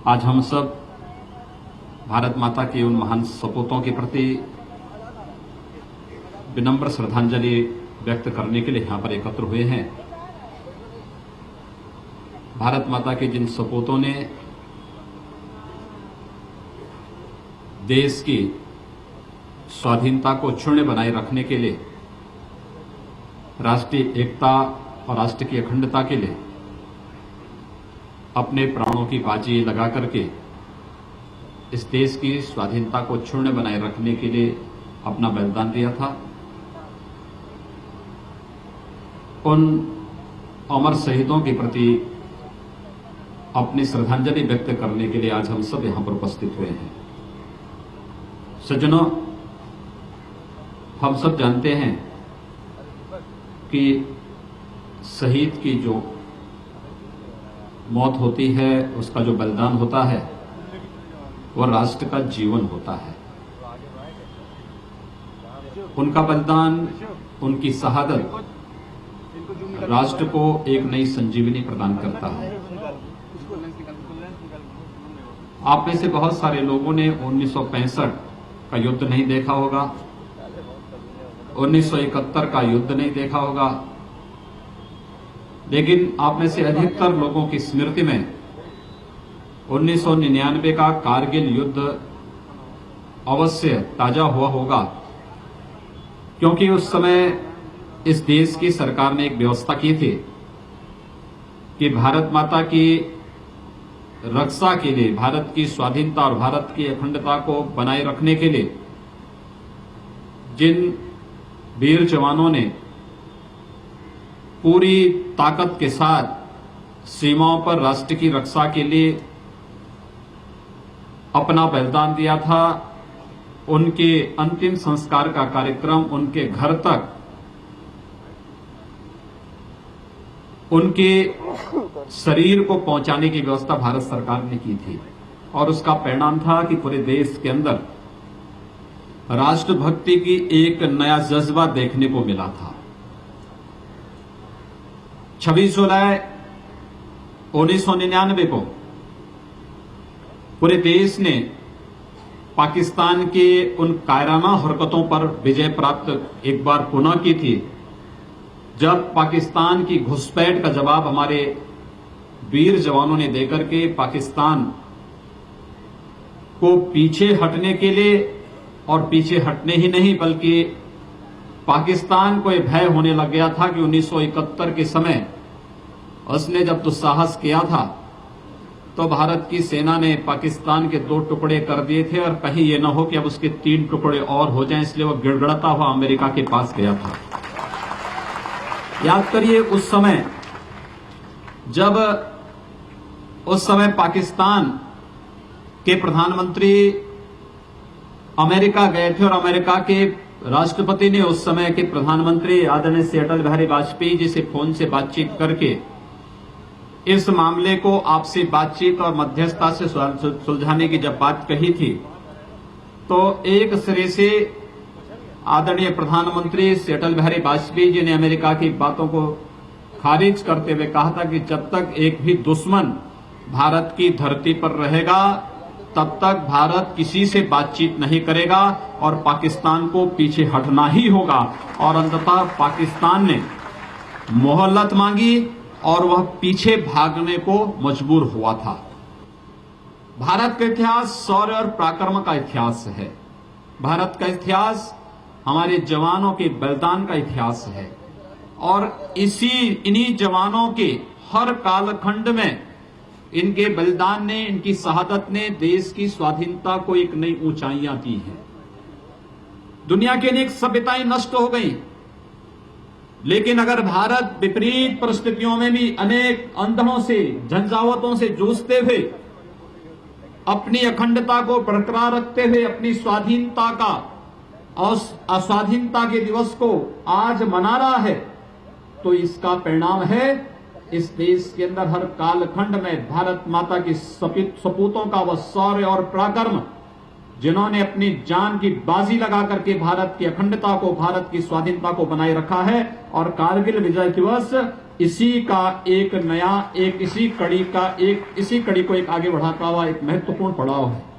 आज हम सब भारत माता के उन महान सपूतों के प्रति विनम्र श्रद्धांजलि व्यक्त करने के लिए यहां पर एकत्र हुए हैं। भारत माता के जिन सपूतों ने देश की स्वाधीनता को क्षुण्ण बनाए रखने के लिए, राष्ट्रीय एकता और राष्ट्र की अखंडता के लिए अपने प्राणों की बाजी लगा करके इस देश की स्वाधीनता को क्षुण्ण बनाए रखने के लिए अपना बलिदान दिया था, उन अमर शहीदों के प्रति अपनी श्रद्धांजलि व्यक्त करने के लिए आज हम सब यहां पर उपस्थित हुए हैं। सज्जनों, हम सब जानते हैं कि शहीद की जो मौत होती है, उसका जो बलिदान होता है, वह राष्ट्र का जीवन होता है। उनका बलिदान, उनकी शहादत राष्ट्र को एक नई संजीवनी प्रदान करता है। आप में से बहुत सारे लोगों ने 1965 का युद्ध नहीं देखा होगा, 1971 का युद्ध नहीं देखा होगा, लेकिन आप में से अधिकतर लोगों की स्मृति में 1999 का कारगिल युद्ध अवश्य ताजा हुआ होगा, क्योंकि उस समय इस देश की सरकार ने एक व्यवस्था की थी कि भारत माता की रक्षा के लिए, भारत की स्वाधीनता और भारत की अखंडता को बनाए रखने के लिए जिन वीर जवानों ने पूरी ताकत के साथ सीमाओं पर राष्ट्र की रक्षा के लिए अपना बलिदान दिया था, उनके अंतिम संस्कार का कार्यक्रम उनके घर तक, उनके शरीर को पहुंचाने की व्यवस्था भारत सरकार ने की थी। और उसका परिणाम था कि पूरे देश के अंदर राष्ट्रभक्ति की एक नया जज्बा देखने को मिला था। 26 जुलाई 1999 को पूरे देश ने पाकिस्तान के उन कायराना हरकतों पर विजय प्राप्त एक बार पुनः की थी, जब पाकिस्तान की घुसपैठ का जवाब हमारे वीर जवानों ने देकर के पाकिस्तान को पीछे हटने के लिए, और पीछे हटने ही नहीं बल्कि पाकिस्तान को यह भय होने लग गया था कि 1971 के समय उसने जब दुस्साहस किया था तो भारत की सेना ने पाकिस्तान के 2 टुकड़े कर दिए थे, और कहीं यह न हो कि अब उसके 3 टुकड़े और हो जाएं, इसलिए वह गिड़गिड़ाता हुआ अमेरिका के पास गया था। याद करिए उस समय, जब उस समय पाकिस्तान के प्रधानमंत्री अमेरिका गए थे और अमेरिका के राष्ट्रपति ने उस समय के प्रधानमंत्री आदरणीय श्री अटल बिहारी वाजपेयी जी से फोन से बातचीत करके इस मामले को आपसी बातचीत और मध्यस्थता से सुलझाने की जब बात कही थी, तो एक सिरे से आदरणीय प्रधानमंत्री श्री अटल बिहारी वाजपेयी जी ने अमेरिका की बातों को खारिज करते हुए कहा था कि जब तक एक भी दुश्मन भारत की धरती पर रहेगा, तब तक भारत किसी से बातचीत नहीं करेगा और पाकिस्तान को पीछे हटना ही होगा। और अंततः पाकिस्तान ने मोहलत मांगी और वह पीछे भागने को मजबूर हुआ था। भारत का इतिहास शौर्य और पराक्रम का इतिहास है। भारत का इतिहास हमारे जवानों के बलिदान का इतिहास है, और इन्हीं जवानों के हर कालखंड में इनके बलिदान ने, इनकी शहादत ने देश की स्वाधीनता को एक नई ऊंचाइयां दी हैं। दुनिया की अनेक सभ्यताएं नष्ट हो गई, लेकिन अगर भारत विपरीत परिस्थितियों में भी अनेक अंधों से, झंझावातों से जूझते हुए अपनी अखंडता को बरकरार रखते हुए अपनी स्वाधीनता का और अस्वाधीनता के दिवस को आज मना रहा है, तो इसका परिणाम है इस देश के अंदर हर कालखंड में भारत माता की सपूतों का वह शौर्य और पराक्रम, जिन्होंने अपनी जान की बाजी लगा करके भारत की अखंडता को, भारत की स्वाधीनता को बनाए रखा है। और कारगिल विजय दिवस इसी का एक नया, इसी कड़ी को एक आगे बढ़ाता हुआ एक महत्वपूर्ण पड़ाव है।